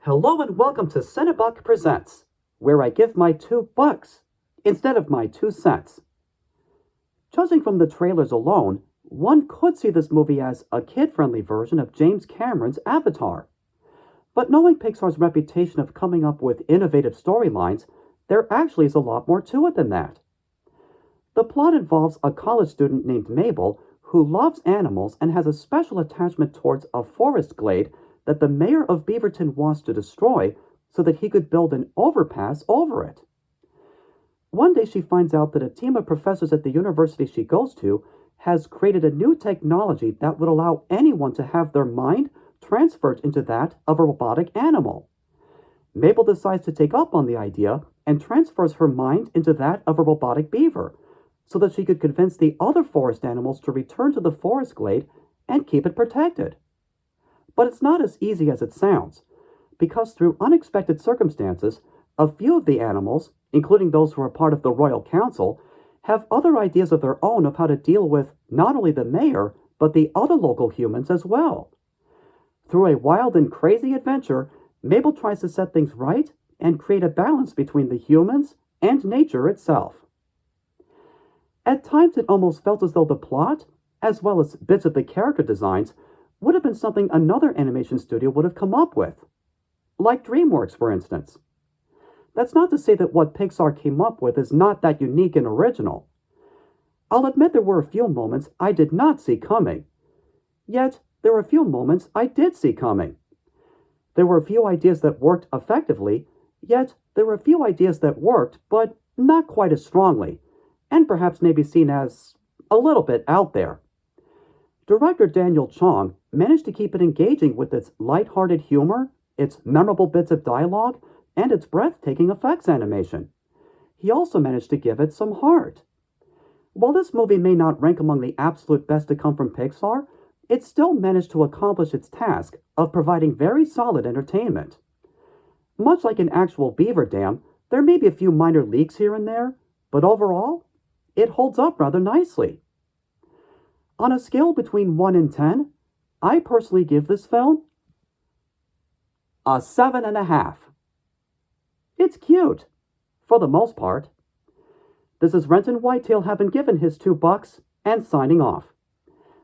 Hello and welcome to Cinebuck Presents, where I give my $2 instead of my 2 cents. Judging from the trailers alone, one could see this movie as a kid-friendly version of James Cameron's Avatar. But knowing Pixar's reputation of coming up with innovative storylines, there actually is a lot more to it than that. The plot involves a college student named Mabel who loves animals and has a special attachment towards a forest glade that the mayor of Beaverton wants to destroy so that he could build an overpass over it. One day she finds out that a team of professors at the university she goes to has created a new technology that would allow anyone to have their mind transferred into that of a robotic animal. Mabel decides to take up on the idea and transfers her mind into that of a robotic beaver so that she could convince the other forest animals to return to the forest glade and keep it protected. But it's not as easy as it sounds, because through unexpected circumstances, a few of the animals, including those who are part of the Royal Council, have other ideas of their own of how to deal with not only the mayor, but the other local humans as well. Through a wild and crazy adventure, Mabel tries to set things right and create a balance between the humans and nature itself. At times it almost felt as though the plot, as well as bits of the character designs, would have been something another animation studio would have come up with. Like DreamWorks, for instance. That's not to say that what Pixar came up with is not that unique and original. I'll admit there were a few moments I did not see coming. Yet, there were a few moments I did see coming. There were a few ideas that worked effectively, yet there were a few ideas that worked, but not quite as strongly, and perhaps may be seen as a little bit out there. Director Daniel Chong managed to keep it engaging with its light-hearted humor, its memorable bits of dialogue, and its breathtaking effects animation. He also managed to give it some heart. While this movie may not rank among the absolute best to come from Pixar, it still managed to accomplish its task of providing very solid entertainment. Much like an actual beaver dam, there may be a few minor leaks here and there, but overall, it holds up rather nicely. On a scale between 1 and 10, I personally give this film a 7.5. It's cute, for the most part. This is Renton Whitetail having given his $2 and signing off.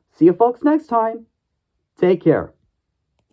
See you folks next time. Take care.